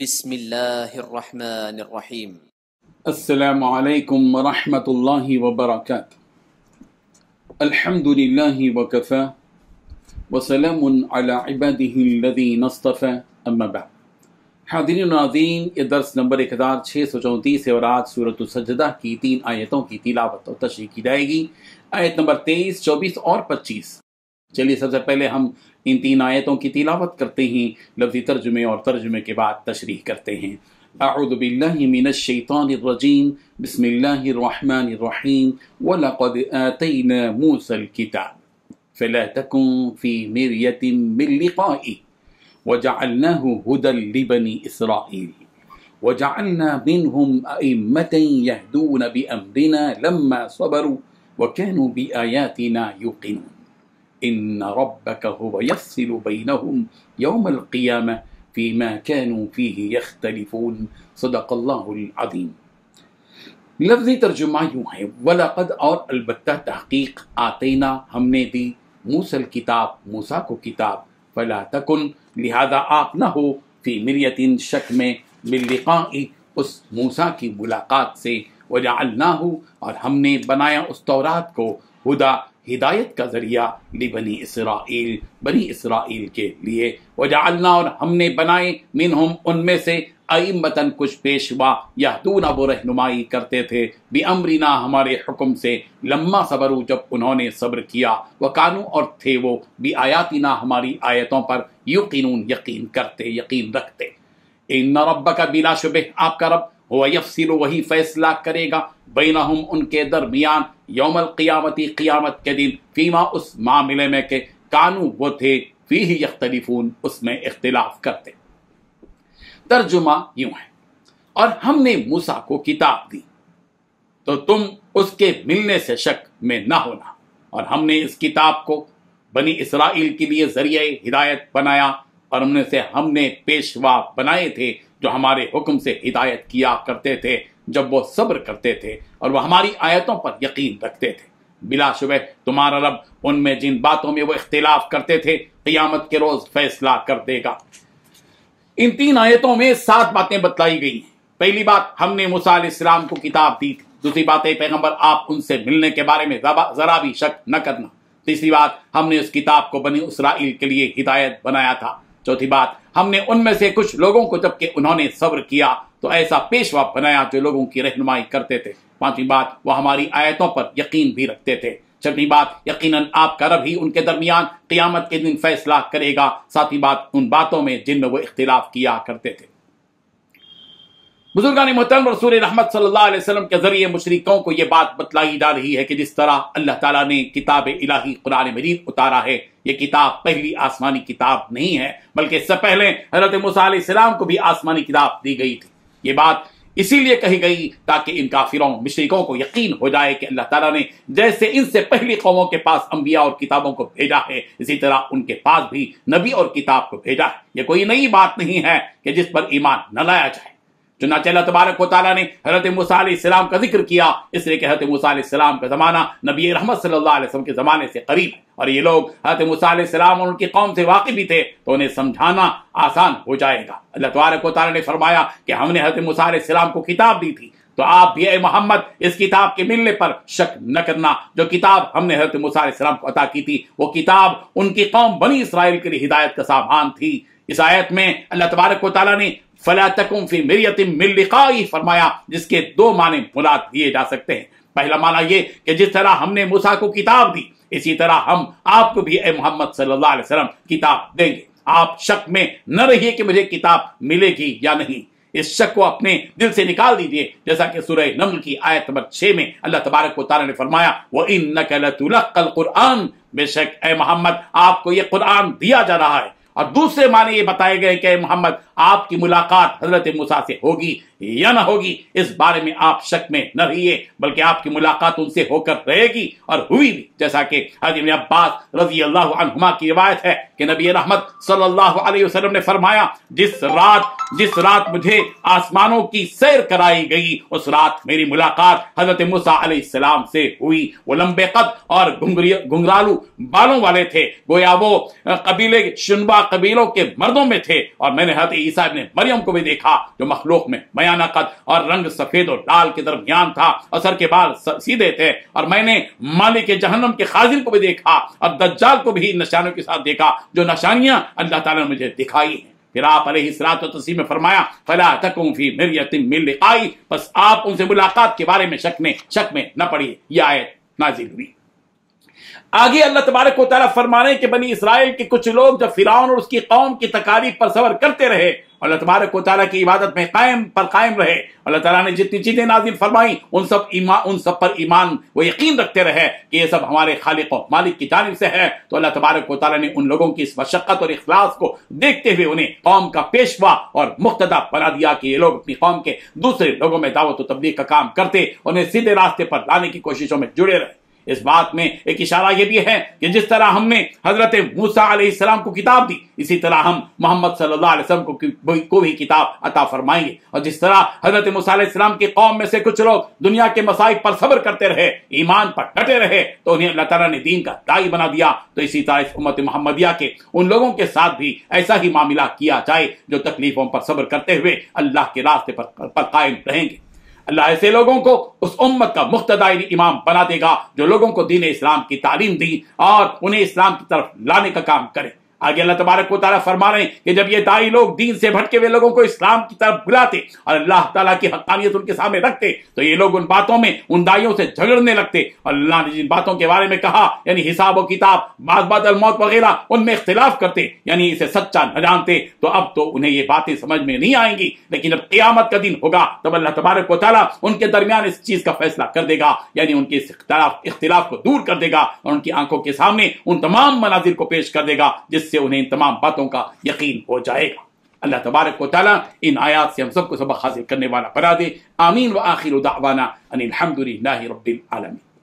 بسم الله الرحمن الرحيم. السلام عليكم ورحمة الله وبركاته. الحمد لله وكفى وسلام على عباده الذين اصطفى اما بعد. حاضرین و ناظرین، یہ درس نمبر 1634 ہے اور آج سورۃ السجدہ کی 3 آیتوں کی تلاوت اور تشریح کی جائے گی، آیت نمبر 23، 24 اور 25۔ چلیے سب سے پہلے ہم ان 3 آیتوں کی تلاوت کرتے ہیں، لفظی ترجمے اور ترجمے کے بعد تشریح کرتے ہیں۔ اعوذ باللہ من الشیطان الرجیم، بسم اللہ الرحمن الرحیم۔ وَلَقَدْ آتَيْنَا مُوسَى الْكِتَابَ فَلَا تَكُنْ فِي مِرْيَةٍ مِّن لِقَائِهِ وَجَعَلْنَاهُ هُدًى لِبَنِي إِسْرَائِيلَ وَجَعَلْنَا مِنْهُمْ أَئِمَّةً يَهْدُونَ بِأَمْرِنَا لَمَّا صَبَرُوا وَكَانُوا بِآيَاتِنَا يُوقِنُونَ إن ربك هو يفصل بينهم يوم القيامة فيما كانوا فيه يختلفون صدق اللہ العظیم۔ لفظی ترجمہ یوں ہے، وَلَقَدْ اور البتہ تحقیق، آتینا ہم نے دی، موسیٰ الکتاب موسیٰ کو کتاب، فلا تکن لہذا آپ نہ ہو، فی مریۃ شک میں، من لقاء اس موسیٰ کی ملاقات سے، وجعلناہ اور ہم نے بنایا اس تورات کو، ہدا ہدایت کا ذریعہ، لبنی اسرائیل بنی اسرائیل کے لیے، وجعلنا اور ہم نے بنائے، منہم ان میں سے، ائمۃً کچھ پیشوا، یہدون وہ رہنمائی کرتے تھے، بامرنا ہمارے حکم سے، لما صبروا جب انہوں نے صبر کیا، وکانوا اور تھے وہ، بآیاتنا ہماری آیتوں پر، یوقنون یقین کرتے، یقین رکھتے۔ ان ربک بلا شبہ آپ کا رب، ہوا یفصل وہی فیصلہ کرے گا، بینہم ان کے درمیان، یوم القیامتی قیامت کے دن، فیما اس معاملے میں کہ کانو وہ تھے، فیہ یختلفون اس میں اختلاف کرتے۔ ترجمہ یوں ہے، اور ہم نے موسیٰ کو کتاب دی تو تم اس کے ملنے سے شک میں نہ ہونا، اور ہم نے اس کتاب کو بنی اسرائیل کے لیے ذریعہ ہدایت بنایا، اور ان میں سے ہم نے پیشوا بنائے تھے جو ہمارے حکم سے ہدایت کیا کرتے تھے جب وہ صبر کرتے تھے اور وہ ہماری آیتوں پر یقین رکھتے تھے۔ بلا شبہ تمہارا رب ان میں جن باتوں میں وہ اختلاف کرتے تھے قیامت کے روز فیصلہ کر دے گا۔ ان 3 آیتوں میں 7 باتیں بتلائی گئی ہیں۔ پہلی بات، ہم نے موسیٰ علیہ السلام کو کتاب دی تھی۔ دوسری بات ہے، پیغمبر آپ ان سے ملنے کے بارے میں ذرا بھی شک نہ کرنا۔ تیسری بات، ہم نے اس کتاب کو بنی اسرائیل کے لیے ہدایت بنایا تھا۔ چوتھی بات، ہم نے ان میں سے کچھ لوگوں کو جبکہ انہوں نے صبر کیا تو ایسا پیشوا بنایا جو لوگوں کی رہنمائی کرتے تھے۔ پانچویں بات، وہ ہماری آیتوں پر یقین بھی رکھتے تھے۔ چھٹویں بات، یقیناً آپ کا رب ہی ان کے درمیان قیامت کے دن فیصلہ کرے گا۔ ساتویں بات، ان باتوں میں جن میں وہ اختلاف کیا کرتے تھے۔ بزرگان محترم، رسول رحمت صلی اللہ علیہ وسلم کے ذریعے مشرکوں کو یہ بات بتلائی جا رہی ہے کہ جس طرح اللہ تعالیٰ نے کتاب الہی قرآن مجید اتارا ہے، یہ کتاب پہلی آسمانی کتاب نہیں ہے، بلکہ اس سے پہلے حضرت موسیٰ علیہ السلام کو بھی آسمانی کتاب دی گئی تھی۔ یہ بات اسی لیے کہی گئی تاکہ ان کافروں مشرکوں کو یقین ہو جائے کہ اللہ تعالیٰ نے جیسے ان سے پہلی قوموں کے پاس انبیاء اور کتابوں کو بھیجا ہے، اسی طرح ان کے پاس بھی نبی اور کتاب کو بھیجا ہے۔ یہ کوئی نئی بات نہیں ہے کہ جس پر ایمان نہ لایا جائے۔ چنانچہ اللہ تبارک و تعالیٰ نے حضرت موسیٰ علیہ السلام کا ذکر کیا، اس لیے کہ حضرت موسیٰ علیہ السلام کا زمانہ نبی رحمت صلی اللہ علیہ وسلم کے زمانے سے قریب ہے، اور یہ لوگ حضرت موسیٰ علیہ السلام اور ان کی قوم سے واقف بھی تھے تو انہیں سمجھانا آسان ہو جائے گا۔ اللہ تبارک و تعالیٰ نے فرمایا کہ ہم نے حضرت موسیٰ علیہ السلام کو کتاب دی تھی تو آپ بھی اے محمد اس کتاب کے ملنے پر شک نہ کرنا۔ جو کتاب ہم نے حضرت موسیٰ علیہ السلام کو عطا کی تھی وہ کتاب ان کی قوم بنی اسرائیل کے لیے ہدایت کا سامان تھی۔ اس آیت میں اللہ تبارک و تعالیٰ نے فَلَا تَكُنْ فِي مِرْيَةٍ مِّن لِقَائِهِ فرمایا، جس کے 2 معنی مراد دیے جا سکتے ہیں۔ پہلا معنی یہ کہ جس طرح ہم نے موسیٰ کو کتاب دی، اسی طرح ہم آپ کو بھی اے محمد صلی اللہ علیہ وسلم کتاب دیں گے۔ آپ شک میں نہ رہیے کہ مجھے کتاب ملے گی یا نہیں، اس شک کو اپنے دل سے نکال دیجئے، جیسا کہ سورہ نمل کی آیت نمبر 6 میں اللہ تبارک و تعالیٰ نے فرمایا وَإِنَّكَ لَتُلَقَّى الْقُرْآنَ بے شک اے محمد آپ کو یہ قرآن دیا جا رہا ہے۔ اور دوسرے معنی یہ بتائے گئے کہ اے محمد آپ کی ملاقات حضرت موسیٰ سے ہوگی یا نہ ہوگی، اس بارے میں آپ شک میں نہ رہیے، بلکہ آپ کی ملاقات ان سے ہو کر رہے گی اور ہوئی بھی، جیسا کہ حضرت ابن عباس رضی اللہ عنہما کی روایت ہے کہ نبی رحمت صلی اللہ علیہ وسلم نے فرمایا جس رات مجھے آسمانوں کی سیر کرائی گئی اس رات میری ملاقات حضرت موسیٰ علیہ السلام سے ہوئی۔ وہ لمبے قد اور گھنگرالو بالوں والے تھے، گویا وہ قبیلے شنبا قبیلوں کے مردوں میں تھے، اور میں نے حضرت عیسیٰ ابن مریم کو بھی دیکھا جو مخلوق میں میانہ قد اور رنگ سفید اور لال کے درمیان تھا اور سر کے بال سیدھے تھے، اور میں نے مالک جہنم کے خازن کو بھی دیکھا اور دجال کو بھی نشانیوں کے ساتھ دیکھا جو نشانیاں اللہ تعالیٰ نے مجھے دکھائی ہیں۔ پھر آپ علیہ الصلوۃ والتسلیم میں فرمایا فلا تکن فی مریۃ من لقائی، بس آپ ان سے ملاقات کے بارے میں شک میں نہ پڑیے۔ یہ آیت نازل ہوئی۔ آگے اللہ تبارک و تعالیٰ فرما رہے ہیں کہ بنی اسرائیل کے کچھ لوگ جب فرعون اور اس کی قوم کی تکالیف پر صبر کرتے رہے، اللہ تبارک و تعالیٰ کی عبادت میں قائم رہے، اللہ تعالیٰ نے جتنی چیزیں نازل فرمائی ان سب پر ایمان و یقین رکھتے رہے کہ یہ سب ہمارے خالق و مالک کی جانب سے ہے، تو اللہ تبارک و تعالیٰ نے ان لوگوں کی اس مشقت اور اخلاص کو دیکھتے ہوئے انہیں قوم کا پیشوا اور مقتدا بنا دیا کہ یہ لوگ اپنی قوم کے دوسرے لوگوں میں دعوت و تبلیغ کا کام کرتے، انہیں سیدھے راستے پر لانے کی کوششوں میں جڑے رہے۔ اس بات میں ایک اشارہ یہ بھی ہے کہ جس طرح ہم نے حضرت موسیٰ علیہ السلام کو کتاب دی، اسی طرح ہم محمد صلی اللہ علیہ وسلم کو بھی کتاب عطا فرمائیں گے، اور جس طرح حضرت موسیٰ علیہ السلام کی قوم میں سے کچھ لوگ دنیا کے مصائب پر صبر کرتے رہے، ایمان پر ڈٹے رہے، تو انہیں اللہ تعالیٰ نے دین کا داعی بنا دیا، تو اسی طرح اس امت محمدیہ کے ان لوگوں کے ساتھ بھی ایسا ہی معاملہ کیا جائے جو تکلیفوں پر صبر کرتے ہوئے اللہ کے راستے پر قائم رہیں گے۔ اللہ ایسے لوگوں کو اس امت کا مقتدی امام بنا دے گا جو لوگوں کو دین اسلام کی تعلیم دی اور انہیں اسلام کی طرف لانے کا کام کرے۔ آگے اللہ تبارک و تعالیٰ فرما رہے ہیں کہ جب یہ داعی لوگ دین سے بھٹکے ہوئے لوگوں کو اسلام کی طرف بلاتے اور اللہ تعالیٰ کی حقانیت ان کے سامنے رکھتے، تو یہ لوگ ان باتوں میں ان دائیوں سے جھگڑنے لگتے، اور اللہ نے جن باتوں کے بارے میں کہا یعنی حساب و کتاب، بعد الموت وغیرہ، ان میں اختلاف کرتے، یعنی اسے سچا نہ جانتے، تو اب تو انہیں یہ باتیں سمجھ میں نہیں آئیں گی، لیکن جب قیامت کا دن ہوگا تب اللہ تبارک و تعالیٰ ان کے درمیان اس چیز کا فیصلہ کر دے گا، یعنی ان کے اختلاف کو دور کر دے گا اور ان کی آنکھوں کے سامنے ان تمام مناظر کو پیش کر دے گا جس سے انہیں ان تمام باتوں کا یقین ہو جائے گا۔ اللہ تبارک و تعالیٰ ان آیات سے ہم سب کو سبق حاصل کرنے والا بنا دے۔ آمین۔ وآخر دعوانا ان الحمد للہ رب العالمین۔